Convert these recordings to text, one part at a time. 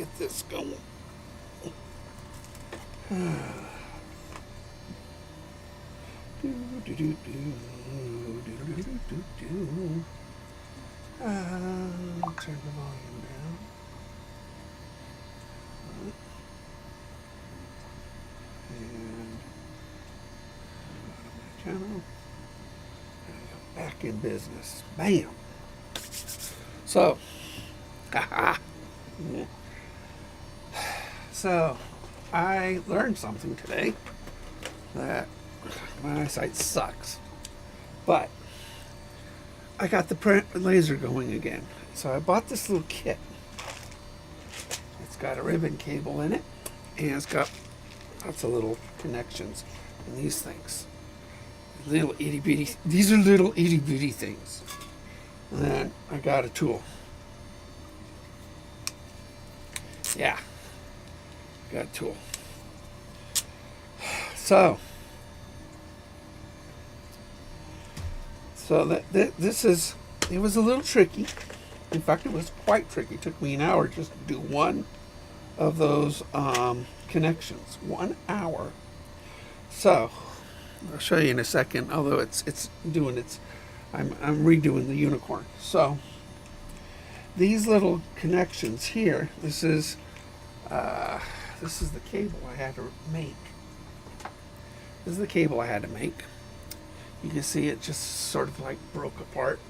get this going. Turn the volume down. And channel. Back in business. Bam. So, so I learned something today that my eyesight sucks, but I got the laser going again. So I bought this little kit. It's got a ribbon cable in it, and it's got lots of little connections in these things. Little itty bitty. These are little itty bitty things. And then I got a tool. Yeah, got a tool. So this is. It was a little tricky. In fact, it was quite tricky. It took me an hour just to do one of those connections. 1 hour. So I'll show you in a second. Although it's doing its, I'm redoing the unicorn. So these little connections here. This is the cable I had to make. This is the cable I had to make. You can see it just sort of like broke apart.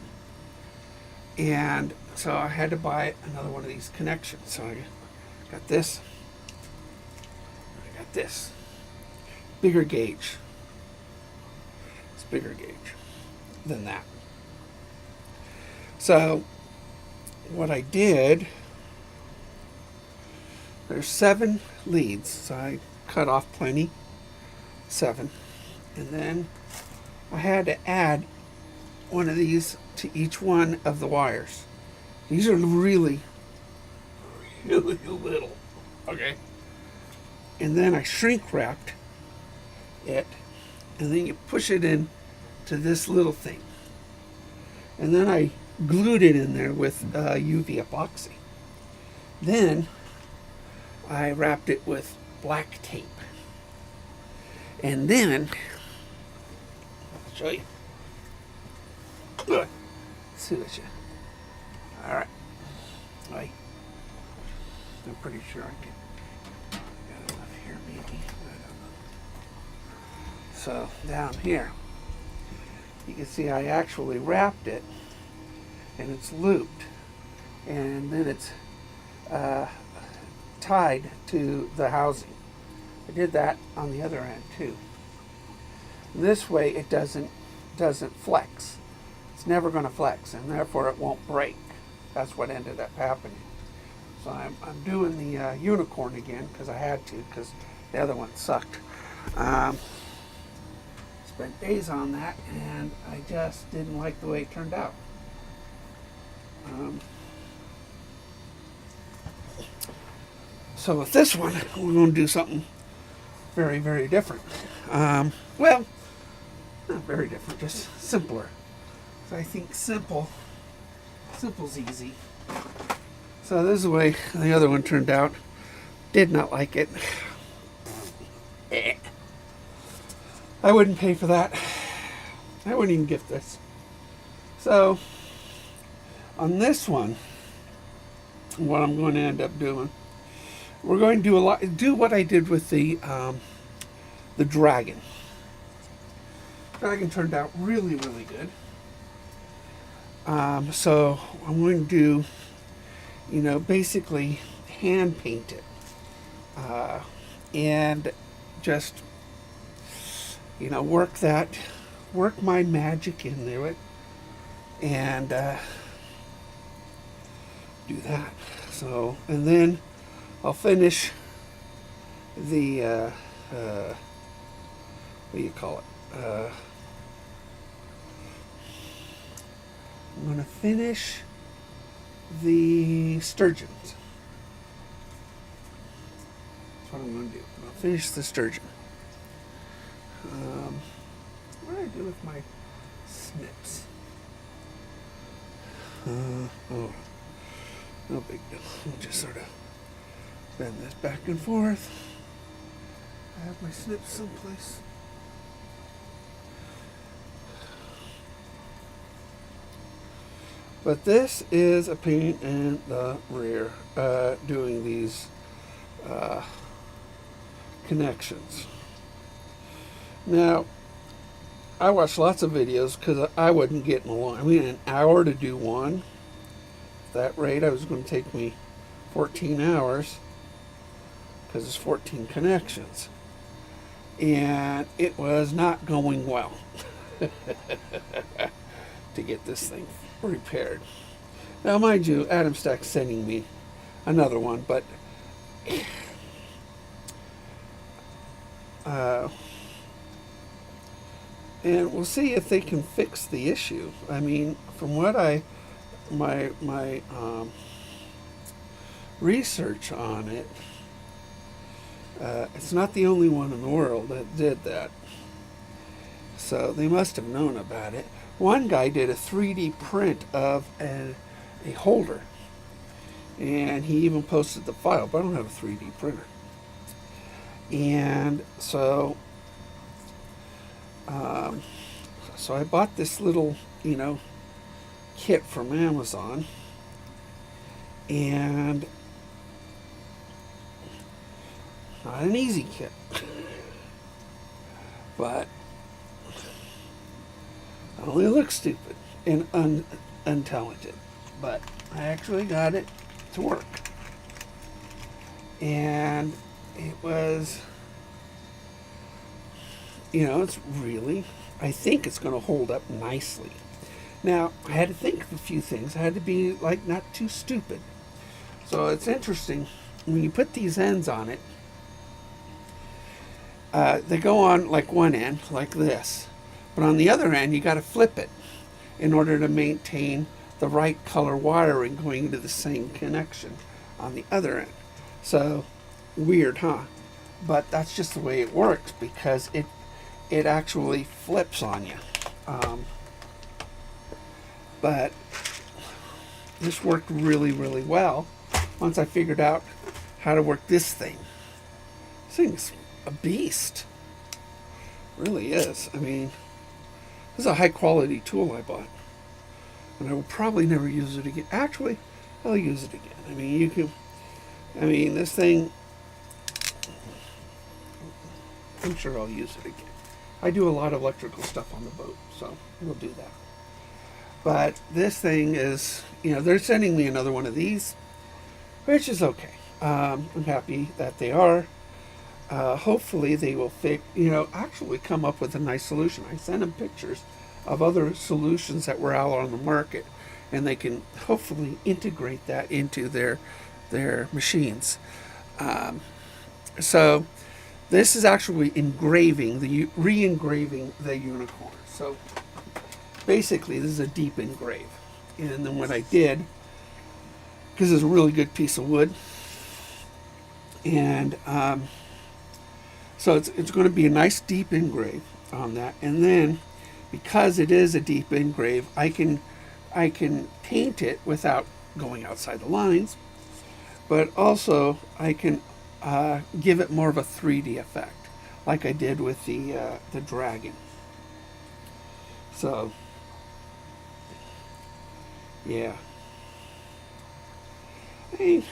And so I had to buy another one of these connections. So I got this. I got this. Bigger gauge. It's bigger gauge than that. So what I did, there's 7 leads. So I cut off plenty. 7. And then I had to add one of these to each one of the wires. These are really, really little. Okay. And then I shrink wrapped it, and then you push it in to this little thing. And then I glued it in there with UV epoxy. Then I wrapped it with black tape. And then, I'll show you. Good. See what you. All right. I'm pretty sure I can. Got enough here, maybe. I don't know. So down here, you can see I actually wrapped it, and it's looped, and then it's tied to the housing. I did that on the other end too. This way, it doesn't flex. It's never going to flex, and therefore it won't break. That's what ended up happening. So I'm doing the unicorn again because I had to, because the other one sucked. Spent days on that, and I just didn't like the way it turned out. So with this one, we're going to do something very, very different. Well, not very different, just simpler. So I think simple's easy. So this is the way the other one turned out. Did not like it. I wouldn't pay for that. I wouldn't even gift this. So on this one, what I'm going to end up doing, we're going to do what I did with the dragon. Dragon turned out really, really good. So I'm going to do, basically hand paint it, and just, work my magic into it, and do that. So, and then I'll finish the, what do you call it? I'm going to finish the sturgeons. That's what I'm going to do. I'll finish the sturgeon. What do I do with my snips? Oh, no big deal. I'll just sort of Bend this back and forth. I have my snips someplace. But this is a pain in the rear, doing these connections. Now, I watched lots of videos because I wasn't getting along. I mean, an hour to do one. At that rate, I was going to take me 14 hours because it's 14 connections. And it was not going well to get this thing repaired. Now, mind you, Adam Stack's sending me another one, but and we'll see if they can fix the issue. I mean, from what my research on it, it's not the only one in the world that did that. So they must have known about it. One guy did a 3D print of a holder, and he even posted the file, but I don't have a 3D printer. And so so I bought this little, kit from Amazon, and not an easy kit, but I only look stupid and untalented, but I actually got it to work. And it was, it's really, I think it's going to hold up nicely. Now, I had to think of a few things. I had to be, not too stupid. So it's interesting, when you put these ends on it, they go on one end, like this. But on the other end, you got to flip it in order to maintain the right color wiring going into the same connection on the other end. So, weird, huh? But that's just the way it works, because it actually flips on you. But this worked really, really well once I figured out how to work this thing. This thing's a beast. It really is. I mean, this is a high quality tool I bought, and I will probably never use it again. Actually, I'll use it again. I mean, this thing, I'm sure I'll use it again. I do a lot of electrical stuff on the boat, so we'll do that. But this thing is, they're sending me another one of these, which is okay. I'm happy that they are. Hopefully they will actually come up with a nice solution. I sent them pictures of other solutions that were out on the market, and they can hopefully integrate that into their machines. So this is actually re-engraving the unicorn. So basically this is a deep engrave. And then what I did, because it's a really good piece of wood, and so it's going to be a nice deep engrave on that. And then, because it is a deep engrave, I can paint it without going outside the lines, but also I can give it more of a 3D effect, like I did with the dragon. So, yeah. I mean,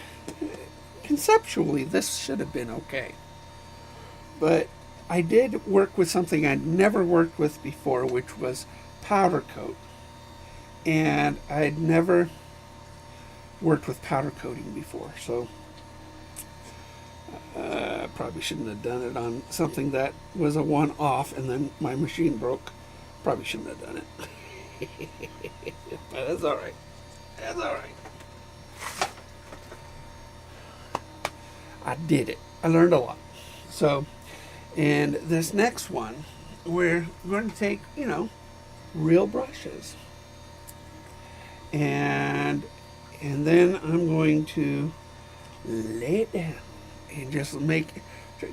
conceptually, this should have been okay. But I did work with something I'd never worked with before, which was powder coat. And I'd never worked with powder coating before, so probably shouldn't have done it on something that was a one-off and then my machine broke. Probably shouldn't have done it. But that's all right. That's all right. I did it. I learned a lot. So, and this next one, we're going to take, real brushes. And then I'm going to lay it down and just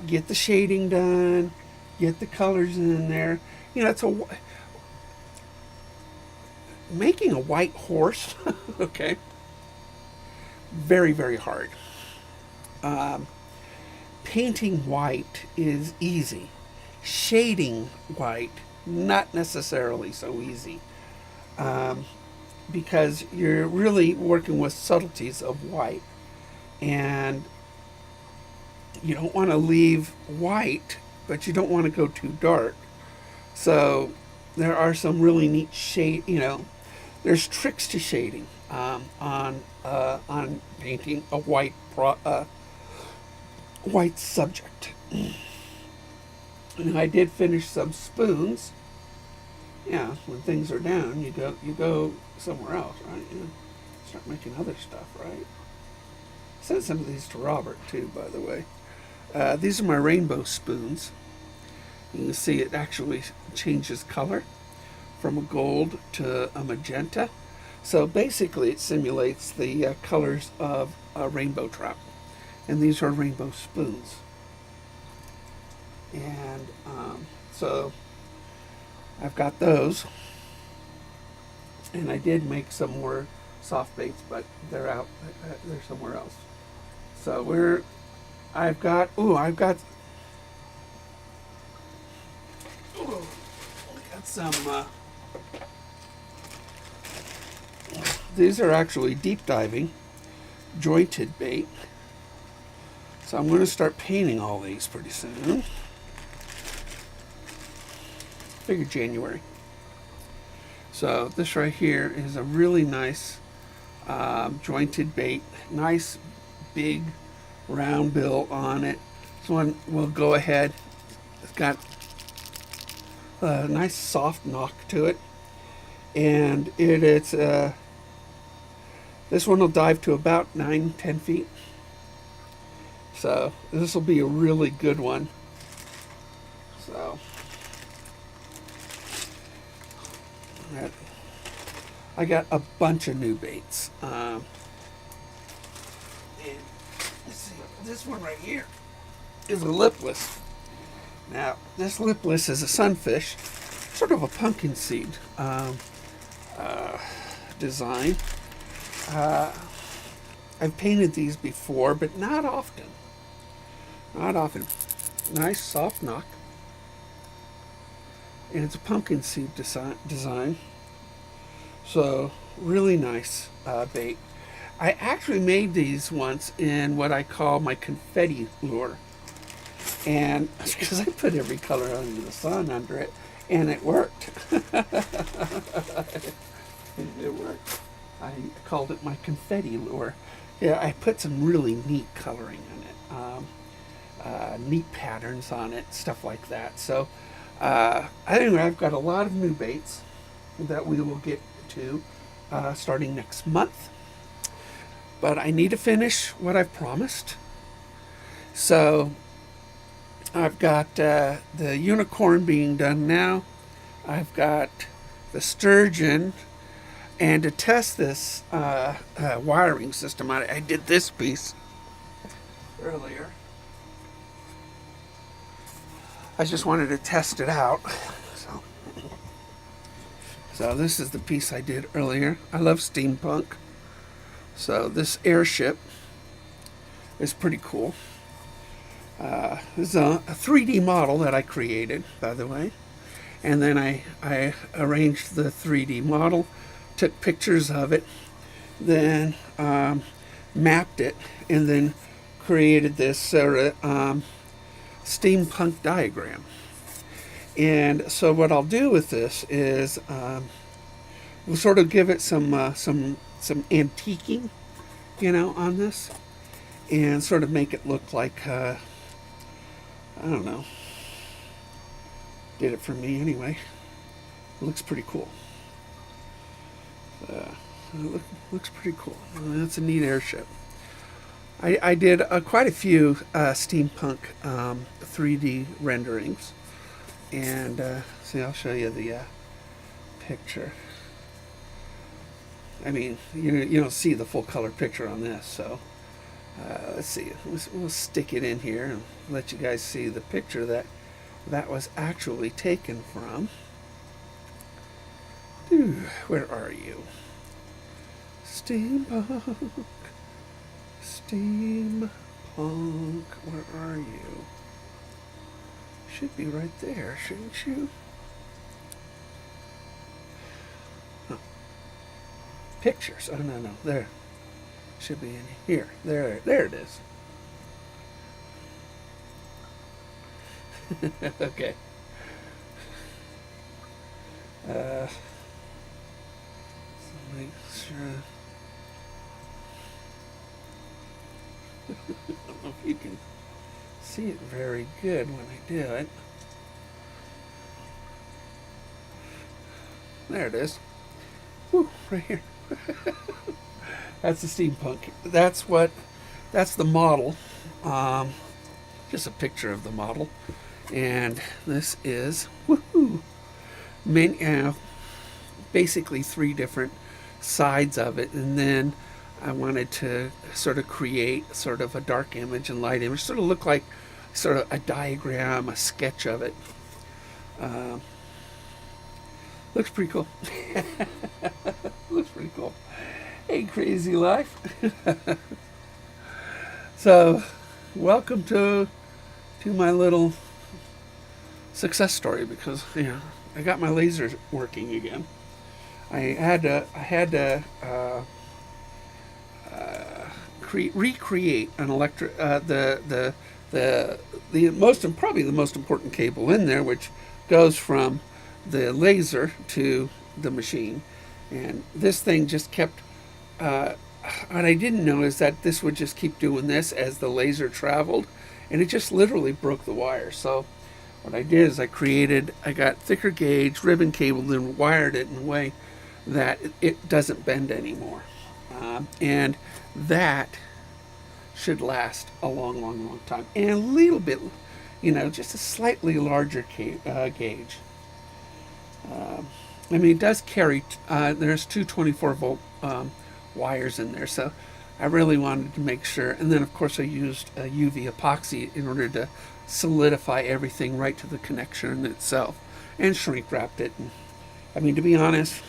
get the shading done, get the colors in there. Making a white horse, okay, very, very hard. Painting white is easy. Shading white, not necessarily so easy. Because you're really working with subtleties of white. And you don't want to leave white, but you don't want to go too dark. So there are some really neat shade, there's tricks to shading on painting a white subject. And I did finish some spoons. Yeah, when things are down, you go somewhere else, right? You start making other stuff, right? Sent some of these to Robert too, by the way. These are my rainbow spoons. You can see it actually changes color from a gold to a magenta. So basically, it simulates the colors of a rainbow trout. And these are rainbow spoons. And so I've got those. And I did make some more soft baits, but they're out. They're somewhere else. So I've got some, these are actually deep diving, jointed bait. So I'm going to start painting all these pretty soon. Figure January. So this right here is a really nice jointed bait. Nice big round bill on it. This one will go ahead. It's got a nice soft knock to it. And it's this one will dive to about 9-10 feet. So this will be a really good one. So I got a bunch of new baits. And let's see, this one right here is a lipless. Now this lipless is a sunfish, sort of a pumpkin seed design. I've painted these before, but not often. Not often. Nice soft knock. And it's a pumpkin seed design. So, really nice bait. I actually made these once in what I call my confetti lure. And because I put every color under the sun under it, and it worked. It worked. I called it my confetti lure. Yeah, I put some really neat coloring in it. Neat patterns on it, stuff like that. So, anyway, I've got a lot of new baits that we will get to starting next month. But I need to finish what I've promised. So, I've got the unicorn being done now. I've got the sturgeon. And to test this wiring system, I did this piece earlier. I just wanted to test it out. So this is the piece I did earlier. I love steampunk. So this airship is pretty cool. This is a 3D model that I created, by the way. And then I arranged the 3D model, took pictures of it, then mapped it, and then created this sort of steampunk diagram. And so what I'll do with this is we'll sort of give it some antiquing, on this, and sort of make it look like I don't know. Did it for me anyway. It looks pretty cool. Looks pretty cool. That's a neat airship. I did quite a few steampunk 3D renderings, and see, I'll show you the picture. I mean, you don't see the full color picture on this, so let's see. We'll stick it in here and let you guys see the picture that was actually taken from. Where are you? Steampunk. Honk, where are you? Should be right there, shouldn't you? Oh, pictures. Oh, no. There. Should be in here. There it is. Okay. So make sure. I don't know if you can see it very good when I do it. There it is. Woo, right here. That's the steampunk. That's the model. Just a picture of the model. And this is, woohoo, basically 3 different sides of it. And then I wanted to sort of create sort of a dark image and light image, sort of look like sort of a diagram, a sketch of it. Looks pretty cool. Looks pretty cool. Hey, crazy life. So, welcome to my little success story, because I got my lasers working again. I had to recreate an electric the probably the most important cable in there, which goes from the laser to the machine. And this thing just kept what I didn't know is that this would just keep doing this as the laser traveled, and it just literally broke the wire. So what I did is I got thicker gauge ribbon cable and wired it in a way that it doesn't bend anymore, and that should last a long time, and a little bit, just a slightly larger gauge. I mean, it does carry, there's 2 24-volt wires in there, so I really wanted to make sure. And then, of course, I used UV epoxy in order to solidify everything right to the connection itself, and shrink wrapped it. And, I mean, to be honest,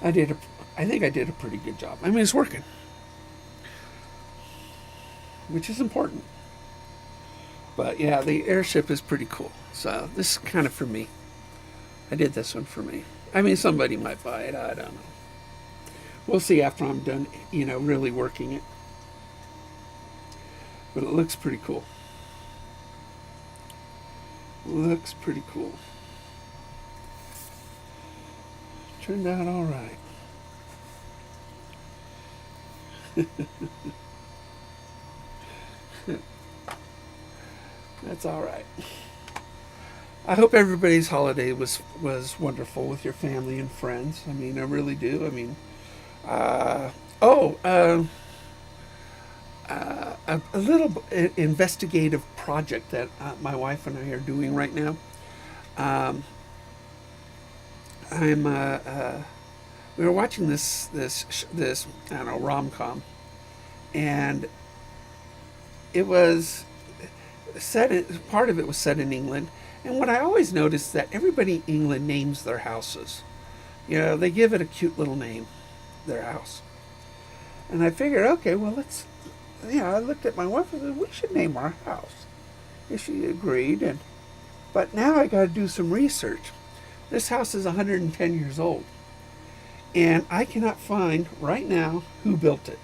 I think I did a pretty good job. I mean, it's working, which is important. But yeah, the airship is pretty cool. So this is kind of for me. I did this one for me. I mean, somebody might buy it. I don't know. We'll see after I'm done, really working it. But it looks pretty cool. Looks pretty cool. Turned out all right. That's all right. I hope everybody's holiday was wonderful with your family and friends. I mean, I really do. I mean, a little investigative project that my wife and I are doing right now. We were watching this I don't know, rom-com, and it was part of it was set in England. And what I always notice is that everybody in England names their houses. They give it a cute little name, their house. And I figured, okay, well, I looked at my wife and said, we should name our house. And she agreed. But now I got to do some research. This house is 110 years old. And I cannot find right now who built it.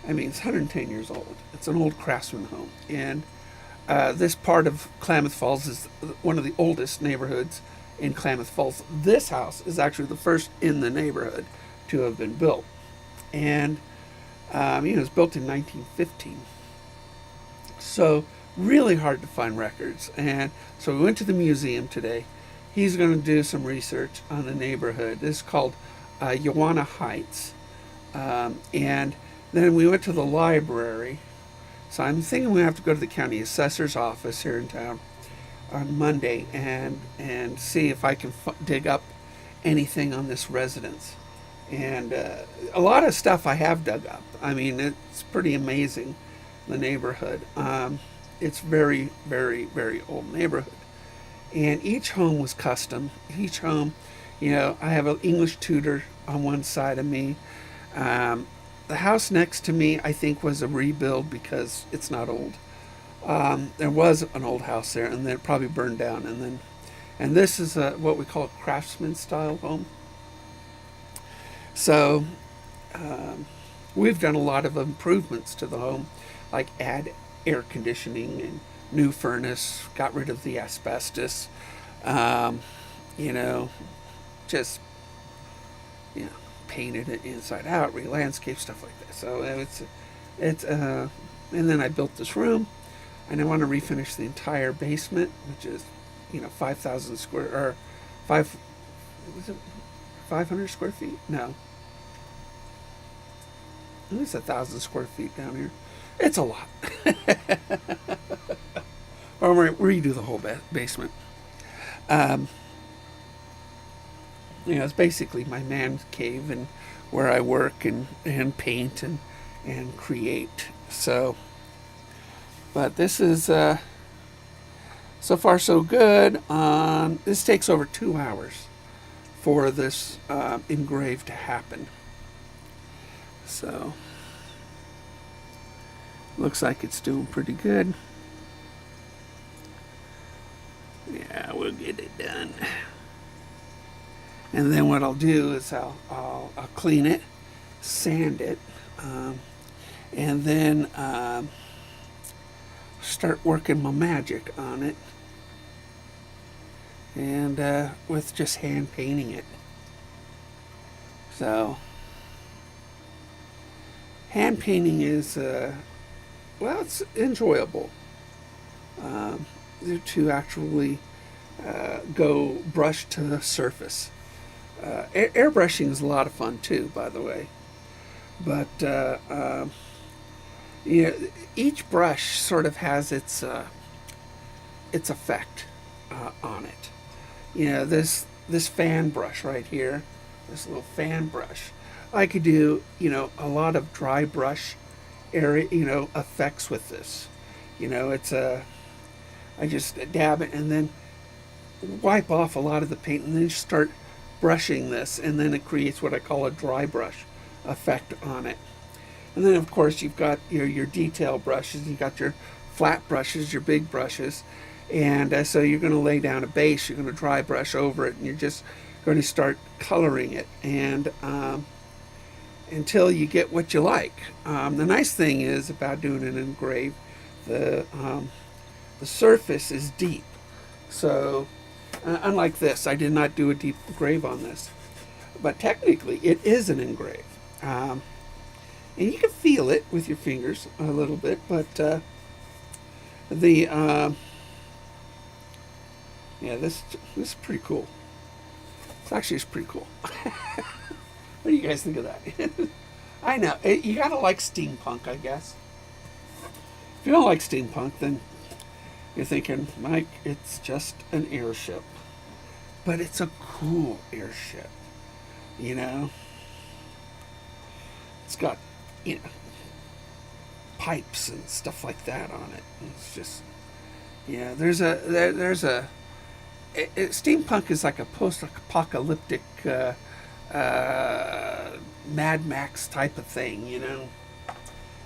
I mean, it's 110 years old. It's an old craftsman home. And this part of Klamath Falls is one of the oldest neighborhoods in Klamath Falls. This house is actually the first in the neighborhood to have been built. And, it was built in 1915. So, really hard to find records. And so we went to the museum today. He's going to do some research on the neighborhood. This is called Joanna Heights. And then we went to the library. So I'm thinking we have to go to the county assessor's office here in town on Monday and see if I can dig up anything on this residence. And a lot of stuff I have dug up. I mean, it's pretty amazing, the neighborhood. It's very, very, very old neighborhood. And each home was custom. Each home, I have an English tutor on one side of me. the house next to me, I think, was a rebuild because it's not old. There was an old house there, and then it probably burned down. And this is what we call a craftsman style home. So we've done a lot of improvements to the home, like add air conditioning and new furnace, got rid of the asbestos, you know, just, painted it inside out, re-landscape, stuff like that. So and then I built this room, and I want to refinish the entire basement, which is, 5,000 square, or was it 500 square feet? No. At least 1,000 square feet down here. It's a lot. Or redo the whole basement. It's basically my man cave and where I work and paint and create. So, but this is so far so good. This takes over 2 hours for this engrave to happen. So, looks like it's doing pretty good. Yeah, we'll get it done. And then what I'll do is I'll clean it, sand it, and then start working my magic on it, and with just hand painting it. So hand painting is it's enjoyable. To actually go brush to the surface. Airbrushing is a lot of fun too, by the way. But each brush sort of has its effect on it. This fan brush right here, this little fan brush. I could do a lot of dry brush area effects with this. It's I just dab it and then wipe off a lot of the paint, and then start brushing this, and then it creates what I call a dry brush effect on it. And then of course you've got your detail brushes, you've got your flat brushes, your big brushes, and so you're going to lay down a base, you're going to dry brush over it, and you're just going to start coloring it, and until you get what you like. The nice thing is about doing an engrave, the surface is deep. So unlike this, I did not do a deep engrave on this, but technically it is an engrave, and you can feel it with your fingers a little bit, but this is pretty cool. It's pretty cool. What do you guys think of that? I know you gotta like steampunk, I guess. If you don't like steampunk, then you're thinking, Mike, it's just an airship. But it's a cool airship. It's got, pipes and stuff like that on it. It's just, steampunk is like a post-apocalyptic Mad Max type of thing,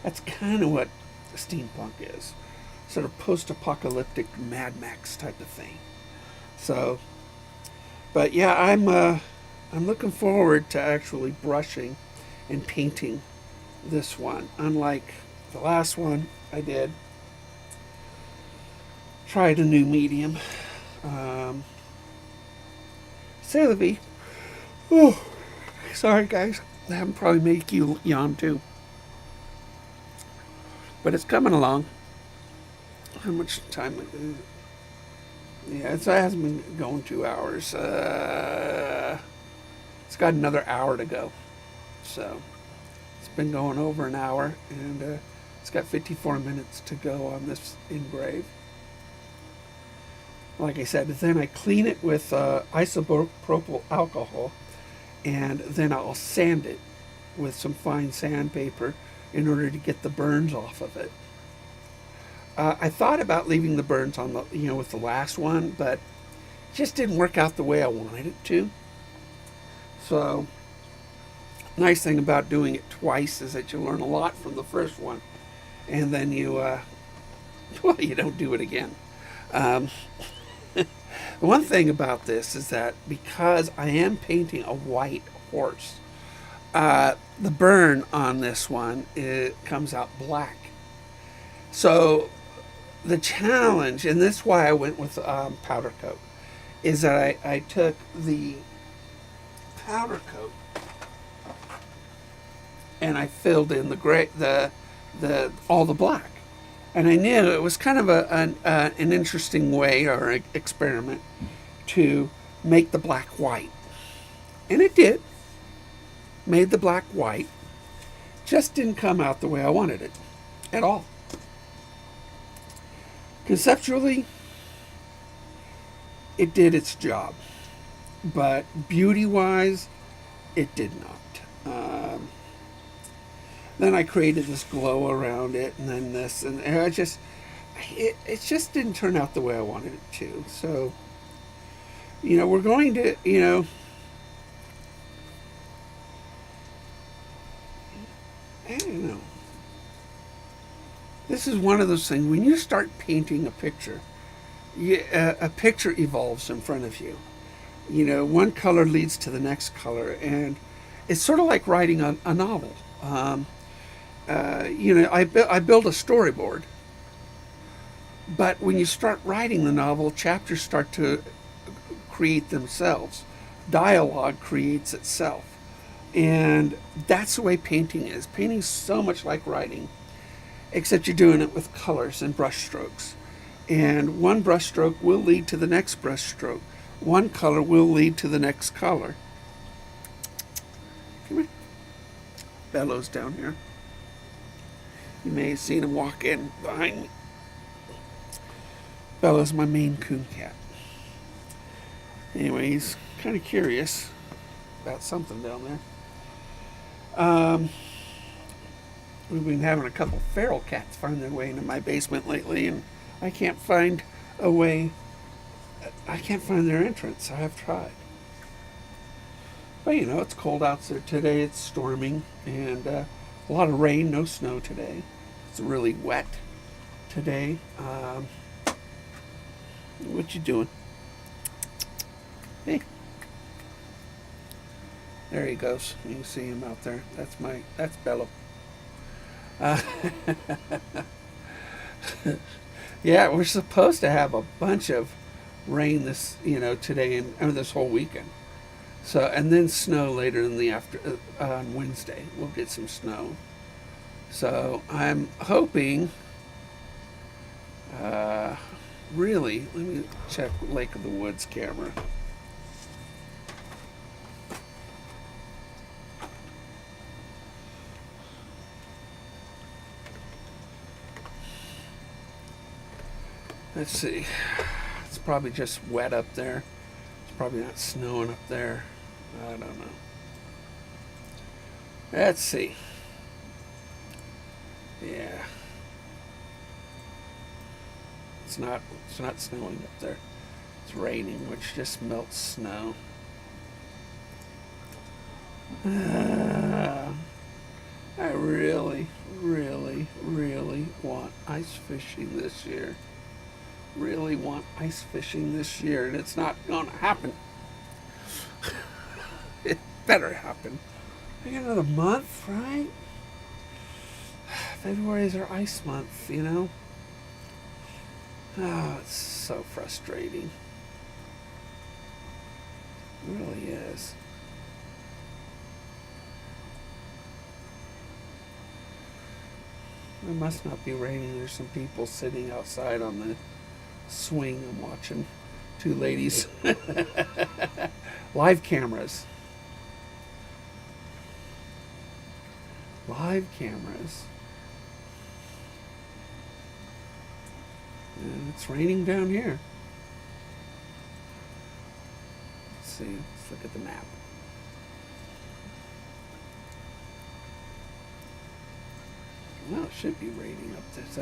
That's kind of what steampunk is. Sort of post-apocalyptic Mad Max type of thing. So, but yeah, I'm looking forward to actually brushing and painting this one. Unlike the last one I did, tried a new medium. C'est la vie. Oh, sorry guys, that probably make you yawn too. But it's coming along. How much time? It hasn't been going 2 hours. It's got another hour to go. So it's been going over an hour, and it's got 54 minutes to go on this engrave. Like I said, then I clean it with isopropyl alcohol, and then I'll sand it with some fine sandpaper in order to get the burns off of it. I thought about leaving the burns on the, with the last one, but it just didn't work out the way I wanted it to. So Nice thing about doing it twice is that you learn a lot from the first one, and then you, well, you don't do it again. Um, the one thing about this is that because I am painting a white horse, the burn on this one, it comes out black. So the challenge, and that's why I went with powder coat, is that I took the powder coat and I filled in the gray, the all the black, and I knew it was kind of an interesting way or an experiment to make the black white, and it did. Made the black white, just didn't come out the way I wanted it at all. Conceptually, it did its job, but beauty-wise, it did not. Then I created this glow around it, and then this, and it just didn't turn out the way I wanted it to. So, we're going to, I don't know. This is one of those things, when you start painting a picture, a picture evolves in front of you. One color leads to the next color, and it's sort of like writing a novel. I build a storyboard, but when you start writing the novel, chapters start to create themselves. Dialogue creates itself. And that's the way painting is. Painting's so much like writing, except you're doing it with colors and brush strokes. And one brush stroke will lead to the next brush stroke. One color will lead to the next color. Come here. Bellow's down here. You may have seen him walk in behind me. Bellow's my Maine Coon cat. Anyway, he's kind of curious about something down there. We've been having a couple feral cats find their way into my basement lately, and I can't find a way. I can't find their entrance. I have tried. But it's cold out there today. It's storming, and a lot of rain, no snow today. It's really wet today. What you doing? Hey. There he goes. You can see him out there. That's Bello. Yeah, we're supposed to have a bunch of rain this, today and this whole weekend. So, and then snow later in the on Wednesday. We'll get some snow. So I'm hoping, really, let me check Lake of the Woods camera. Let's see. It's probably just wet up there. It's probably not snowing up there. I don't know. Let's see. Yeah. It's not snowing up there. It's raining, which just melts snow. I really, really, really want ice fishing this year. Really want ice fishing this year, and it's not going to happen. It better happen. I got another month, right? February is our ice month, Oh, it's so frustrating. It really is. It must not be raining. There's some people sitting outside on the swing. I'm watching two ladies. Live cameras. Live cameras. And it's raining down here. Let's see. Let's look at the map. Well, it should be raining up there. So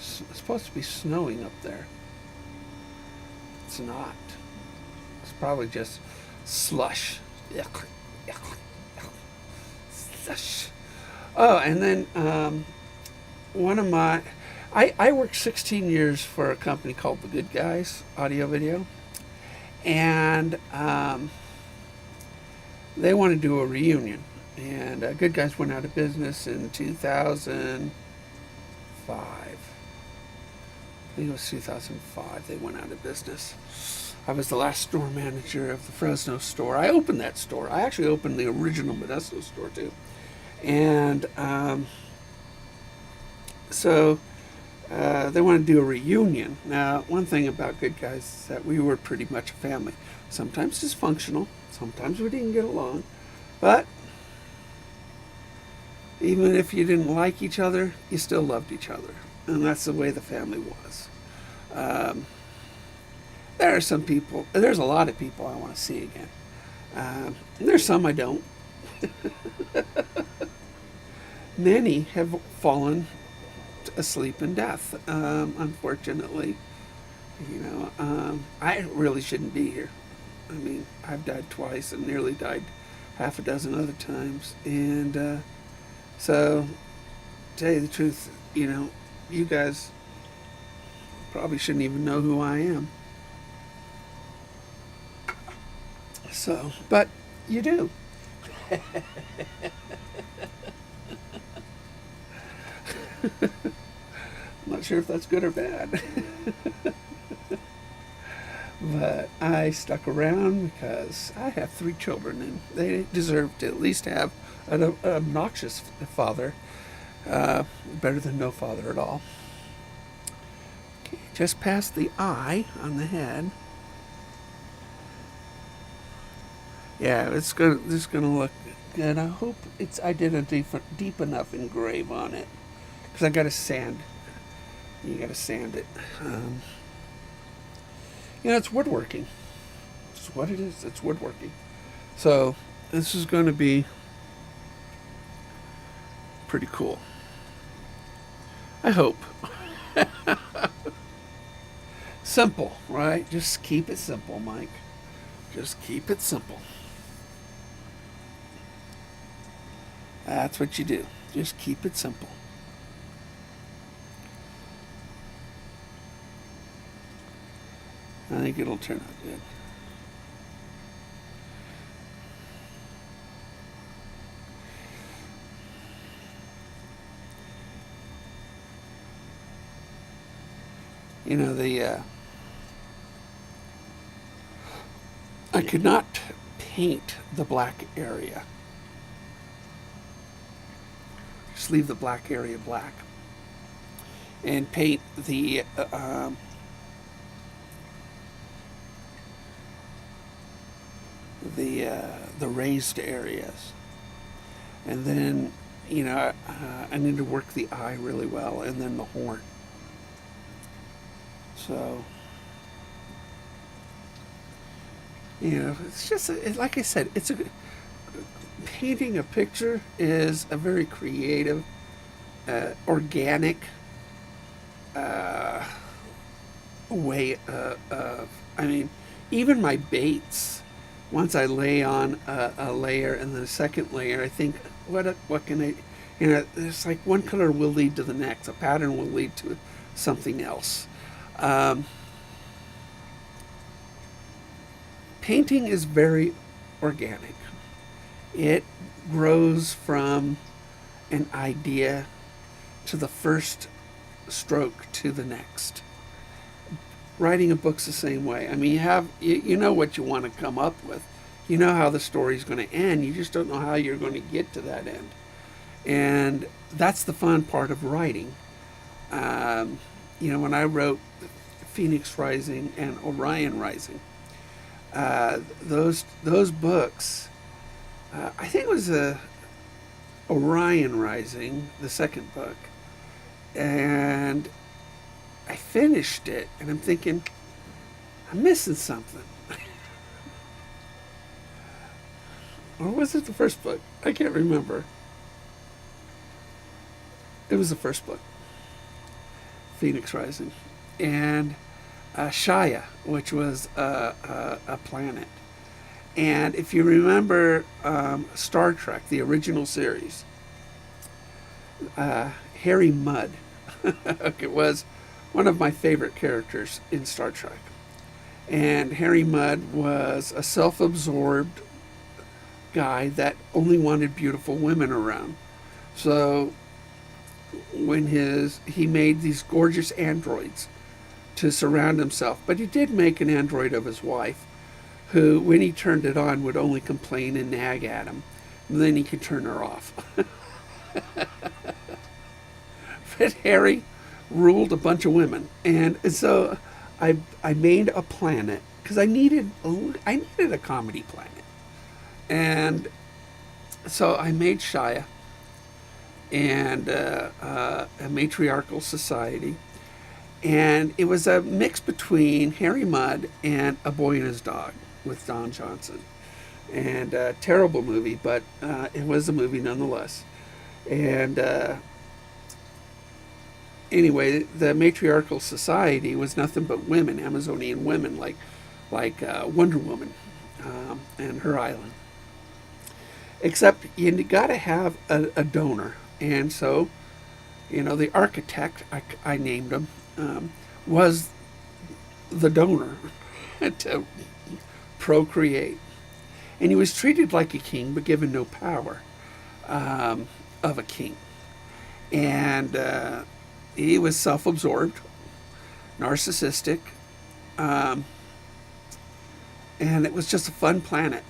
it's supposed to be snowing up there. It's not. It's probably just slush. Yuck, yuck, yuck. Oh, and then one of my, I worked 16 years for a company called The Good Guys Audio Video, and they want to do a reunion. And Good Guys went out of business in 2005. I think it was 2005 they went out of business. I was the last store manager of the Fresno store. I opened that store. I actually opened the original Modesto store too. And so they want to do a reunion. Now, one thing about Good Guys is that we were pretty much a family. Sometimes dysfunctional, sometimes we didn't get along, but even if you didn't like each other, you still loved each other. And that's the way the family was. There are some people, there's a lot of people I want to see again. There's some I don't. Many have fallen asleep in death, unfortunately. You know, I really shouldn't be here. I mean, I've died twice and nearly died half a dozen other times. And so, to tell you the truth, you know, you guys probably shouldn't even know who I am. So, but you do. I'm not sure if that's good or bad. But I stuck around because I have 3 children and they deserve to at least have an obnoxious father. Better than no father at all. Okay, just past the eye on the head. Yeah, it's gonna look good. I hope I did a deep enough engrave on it, because I gotta sand. You gotta sand it. You know, it's woodworking. It's what it is. It's woodworking. So this is going to be pretty cool. I hope. Simple, right? Just keep it simple, Mike. Just keep it simple. That's what you do. Just keep it simple. I think it'll turn out good. You know, I could not paint the black area. Just leave the black area black. And paint the raised areas. And then, you know, I need to work the eye really well, and then the horn. So, you know, it's just, like I said, painting a picture is a very creative, organic way of, I mean, even my baits, once I lay on a layer and then a second layer, I think, what can I, you know, it's like one color will lead to the next. A pattern will lead to something else. Painting is very organic. It grows from an idea to the first stroke to the next. Writing a book's the same way. I mean, you know what you want to come up with. You know how the story's going to end. You just don't know how you're going to get to that end. And that's the fun part of writing. You know, when I wrote Phoenix Rising and Orion Rising, those books, I think it was Orion Rising, the second book, and I finished it, and I'm thinking, I'm missing something. Or was it the first book? I can't remember. It was the first book, Phoenix Rising, and Shia, which was a planet. And if you remember Star Trek, the original series, Harry Mudd it was one of my favorite characters in Star Trek. And Harry Mudd was a self-absorbed guy that only wanted beautiful women around. So when he made these gorgeous androids to surround himself, but he did make an android of his wife, who, when he turned it on, would only complain and nag at him. And then he could turn her off. But Harry ruled a bunch of women, and so I made a planet because I needed a comedy planet, and so I made Shia and a matriarchal society, and it was a mix between Harry Mudd and A Boy and His Dog with Don Johnson, and a terrible movie, but it was a movie nonetheless, and. Anyway, the matriarchal society was nothing but women, Amazonian women, like Wonder Woman and her island. Except you got to have a donor, and so, the architect, I named him, was the donor to procreate, and he was treated like a king, but given no power of a king, and. He was self-absorbed, narcissistic, and it was just a fun planet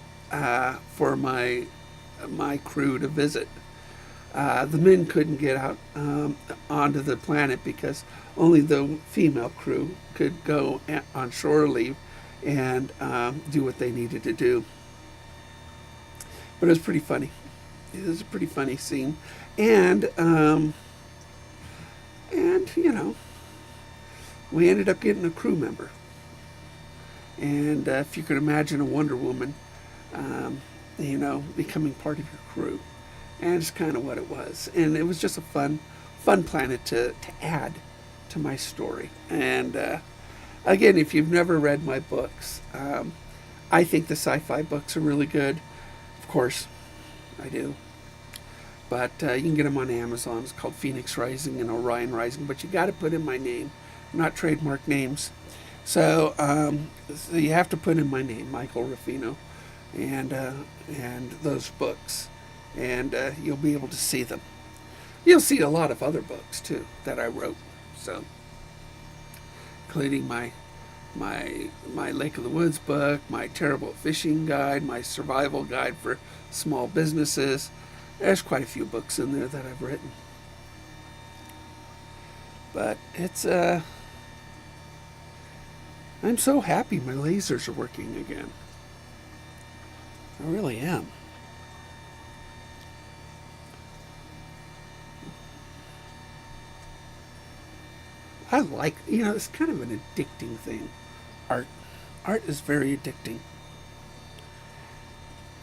for my crew to visit. The men couldn't get out onto the planet because only the female crew could go on shore leave and do what they needed to do. But it was pretty funny. It was a pretty funny scene, and we ended up getting a crew member. And if you could imagine a Wonder Woman, becoming part of your crew. And it's kind of what it was. And it was just a fun planet to add to my story. And again, if you've never read my books, I think the sci-fi books are really good. Of course, I do. But you can get them on Amazon. It's called Phoenix Rising and Orion Rising. But you got to put in my name, not trademark names. So you have to put in my name, Michael Ruffino, and those books, and you'll be able to see them. You'll see a lot of other books too that I wrote. So, including my Lake of the Woods book, my terrible fishing guide, my survival guide for small businesses. There's quite a few books in there that I've written. But it's, I'm so happy my lasers are working again. I really am. I like, it's kind of an addicting thing. Art is very addicting.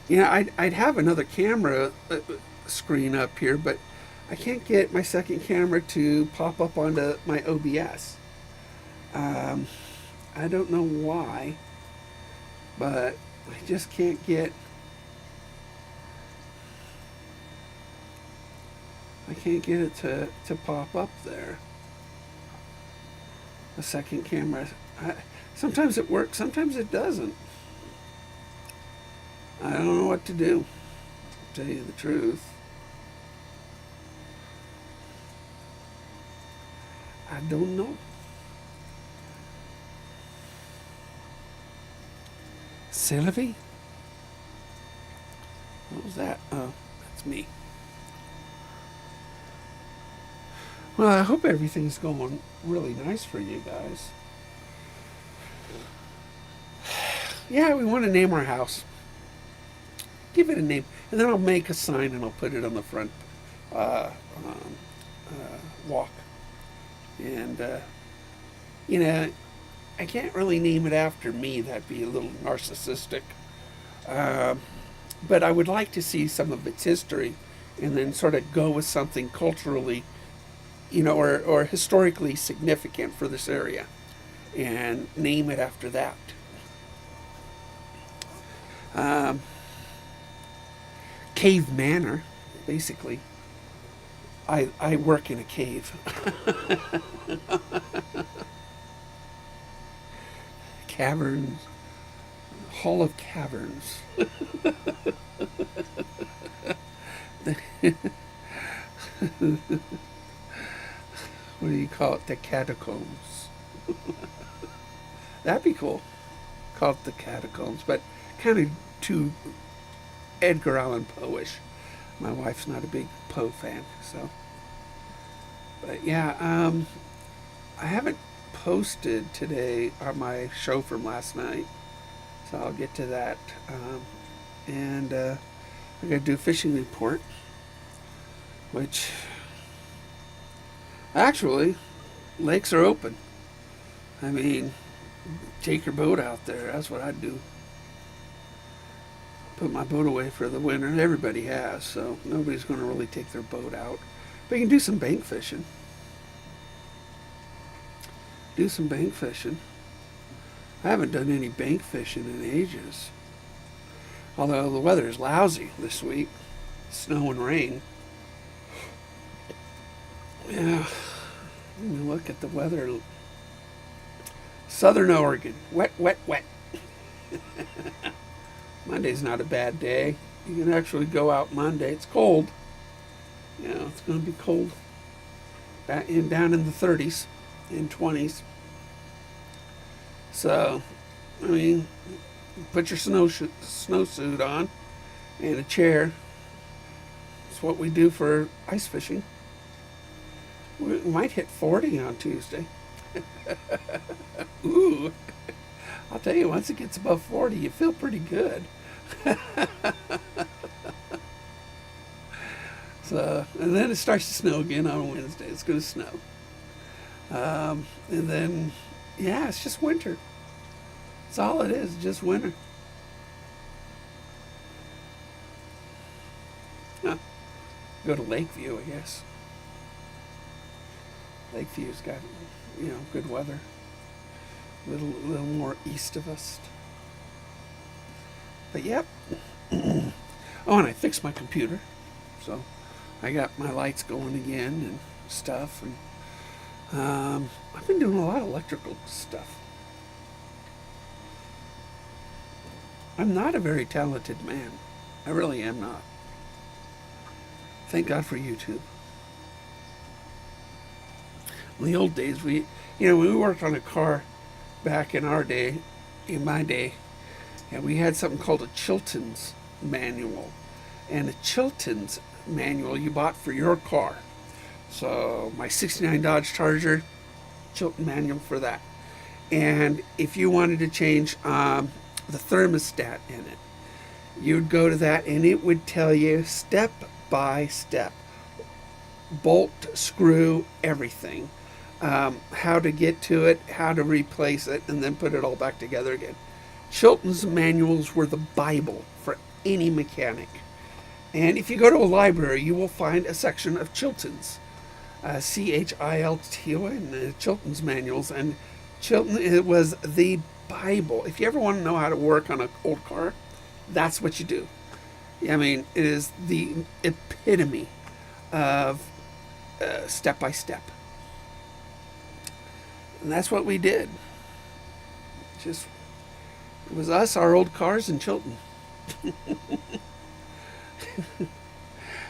I'd have another camera screen up here, but I can't get my second camera to pop up onto my OBS. I don't know why, but I just can't get. I can't get it to pop up there. The second camera. Sometimes it works, sometimes it doesn't. I don't know what to do, to tell you the truth. I don't know. Sylvie? What was that? Oh, that's me. Well, I hope everything's going really nice for you guys. Yeah, we want to name our house. Give it a name, and then I'll make a sign and I'll put it on the front walk. And I can't really name it after me. That'd be a little narcissistic. But I would like to see some of its history, and then sort of go with something culturally, or historically significant for this area, and name it after that. Um, cave manor, basically. I work in a cave. Caverns. Hall of Caverns. What do you call it? The catacombs. That'd be cool. Call it the catacombs, but kind of too Edgar Allan Poe-ish. My wife's not a big Poe fan, so. But yeah, I haven't posted today on my show from last night, so I'll get to that. And I'm going to do a fishing report, which actually, lakes are open. I mean, take your boat out there. That's what I'd do. Put my boat away for the winter. Everybody has, so nobody's going to really take their boat out. But you can do some bank fishing. Do some bank fishing. I haven't done any bank fishing in ages. Although the weather is lousy this week. Snow and rain. Yeah. Let me look at the weather. Southern Oregon. Wet, wet, wet. Monday's not a bad day. You can actually go out Monday. It's cold. Yeah, it's going to be cold. Down in the 30s and 20s. So, I mean, put your snowsuit on and a chair. It's what we do for ice fishing. We might hit 40 on Tuesday. Ooh. I'll tell you, once it gets above 40, you feel pretty good. So, and then it starts to snow again on Wednesday. It's going to snow. And then, yeah, it's just winter. That's all it is, just winter. Huh. Go to Lakeview, I guess. Lakeview's got, good weather. A little more east of us. But yep. Oh, and I fixed my computer. So I got my lights going again and stuff. And I've been doing a lot of electrical stuff. I'm not a very talented man. I really am not. Thank God for YouTube. In the old days, when we worked on a car back in my day, and we had something called a Chilton's manual. And a Chilton's manual you bought for your car. So my 69 Dodge Charger, Chilton manual for that. And if you wanted to change the thermostat in it, you'd go to that and it would tell you step by step, bolt, screw, everything. How to get to it, how to replace it, and then put it all back together again. Chilton's manuals were the Bible for any mechanic. And if you go to a library, you will find a section of Chilton's. Chilton, Chilton's manuals. And Chilton, it was the Bible. If you ever want to know how to work on an old car, that's what you do. I mean, it is the epitome of step by step. And that's what we did. It was us, our old cars, and Chilton.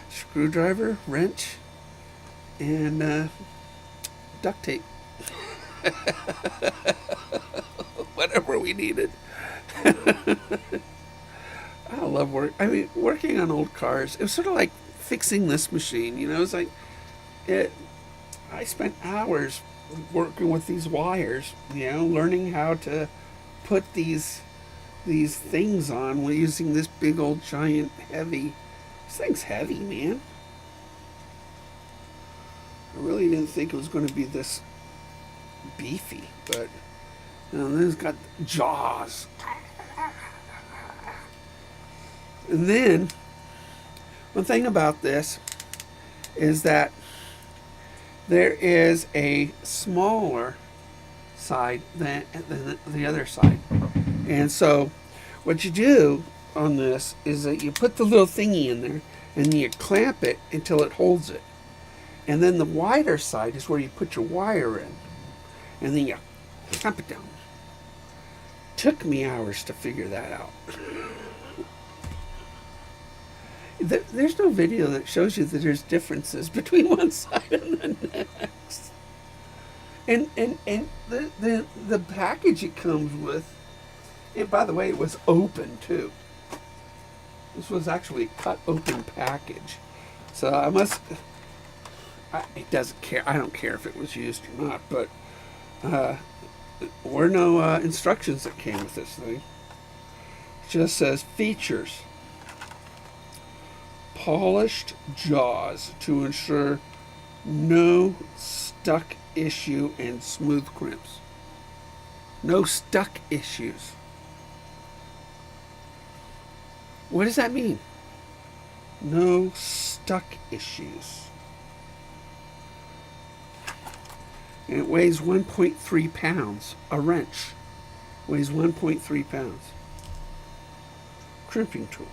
Screwdriver, wrench, and duct tape. Whatever we needed. I love working on old cars. It was sort of like fixing this machine. It's like I spent hours working with these wires, learning how to put these things on. We're using this big old giant heavy. This thing's heavy, man. I really didn't think it was going to be this beefy, but then it's got jaws. And then one thing about this is that there is a smaller side than the other side. And so what you do on this is that you put the little thingy in there and you clamp it until it holds it. And then the wider side is where you put your wire in. And then you clamp it down. Took me hours to figure that out. There's no video that shows you that there's differences between one side and the next. And the package it comes with, and by the way, it was open too. This was actually a cut open package. So it doesn't care. I don't care if it was used or not, but there were no instructions that came with this thing. It just says features. Polished jaws to ensure no stuck issue and smooth crimps. No stuck issues. What does that mean? No stuck issues. And it weighs 1.3 pounds. A wrench weighs 1.3 pounds. Crimping tool.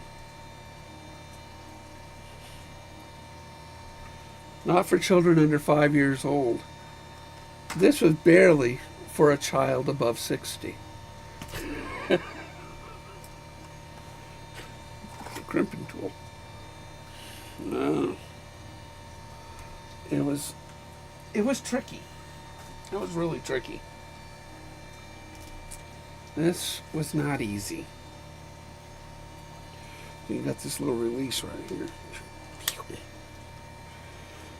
Not for children under 5 years old. This was barely for a child above 60. Crimping tool. No. It was tricky. It was really tricky. This was not easy. You got this little release right here.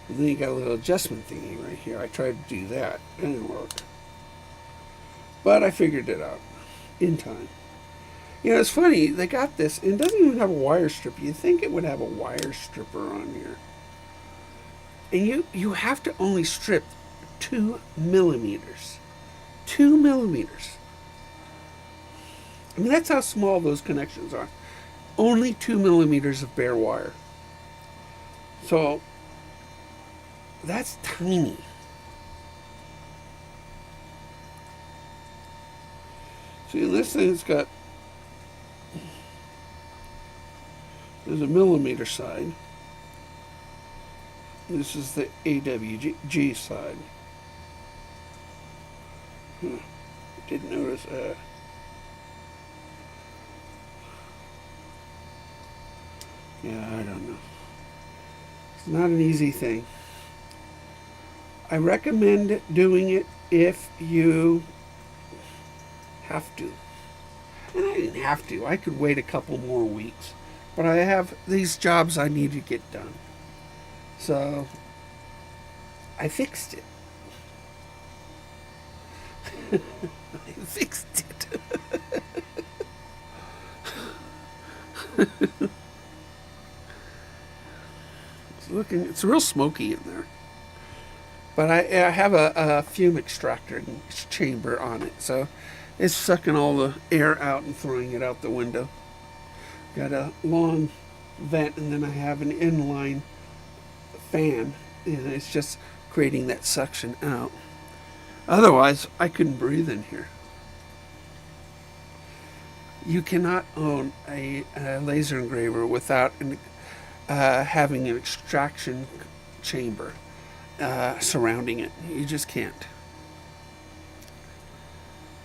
And then you got a little adjustment thingy right here. I tried to do that. It didn't work. But I figured it out in time. You know, it's funny. They got this, and it doesn't even have a wire strip. You'd think it would have a wire stripper on here. And you have to only strip 2 millimeters. 2 millimeters. I mean, that's how small those connections are. Only 2 millimeters of bare wire. So that's tiny. See, this thing's got, there's a millimeter side. This is the AWG side. Didn't notice that. Yeah, I don't know. It's not an easy thing. I recommend doing it if you have to. And I didn't have to. I could wait a couple more weeks. But I have these jobs I need to get done. So I fixed it. I fixed it. It's real smoky in there. But I have a fume extractor chamber on it, so it's sucking all the air out and throwing it out the window. Got a long vent, and then I have an inline fan, and it's just creating that suction out. Otherwise, I couldn't breathe in here. You cannot own a laser engraver without having an extraction chamber surrounding it. You just can't.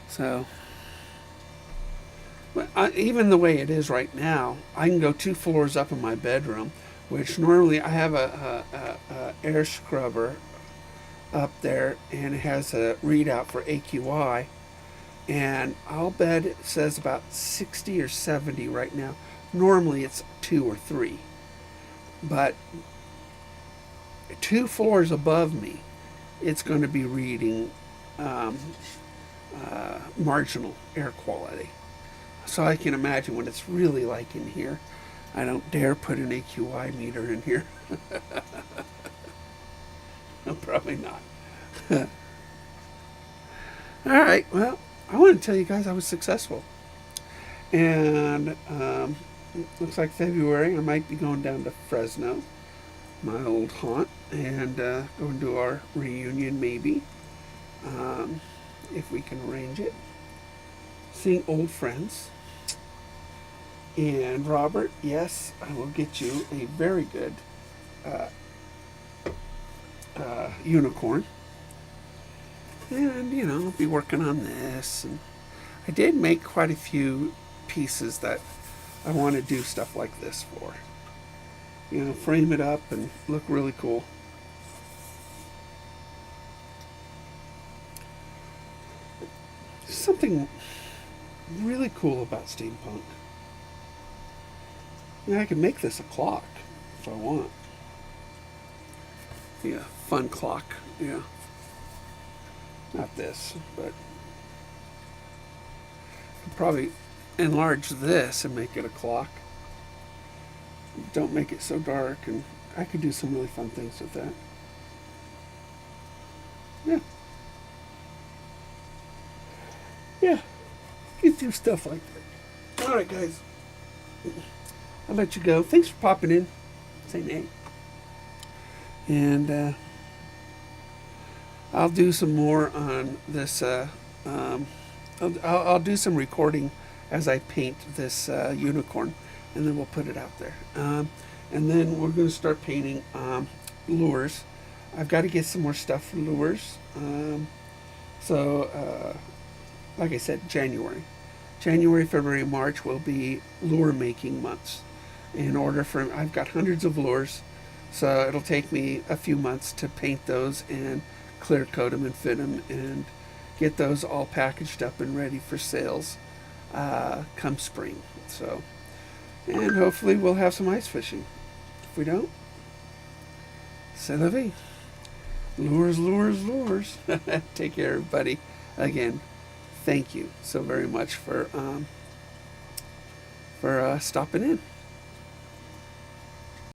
So, even the way it is right now, I can go 2 floors up in my bedroom, which normally I have a air scrubber up there, and it has a readout for AQI, and I'll bet it says about 60 or 70 right now. Normally it's 2 or 3, but 2 floors above me, it's going to be reading marginal air quality. So I can imagine what it's really like in here. I don't dare put an AQI meter in here. No, probably not. All right, well, I want to tell you guys I was successful. And looks like February I might be going down to Fresno, my old haunt, and going to our reunion maybe, if we can arrange it. Seeing old friends. And Robert, yes, I will get you a very good uh, unicorn. And, I'll be working on this. And I did make quite a few pieces that I want to do stuff like this for. Frame it up and look really cool. Something really cool about steampunk. I can make this a clock if I want. Yeah, fun clock. Yeah. Not this, but I could probably enlarge this and make it a clock. Don't make it so dark, and I could do some really fun things with that. Yeah. Yeah. You do stuff like that. Alright, guys. I'll let you go. Thanks for popping in. Saying hey. And I'll do some more on this. I'll do some recording as I paint this unicorn, and then we'll put it out there. And then we're going to start painting lures. I've got to get some more stuff for lures. Like I said, January, February, March will be lure making months. I've got hundreds of lures, so it'll take me a few months to paint those and clear coat them and fit them and get those all packaged up and ready for sales come spring. So, and hopefully we'll have some ice fishing. If we don't, c'est la vie. Lures, lures, lures. Take care, everybody. Again, thank you so very much for stopping in.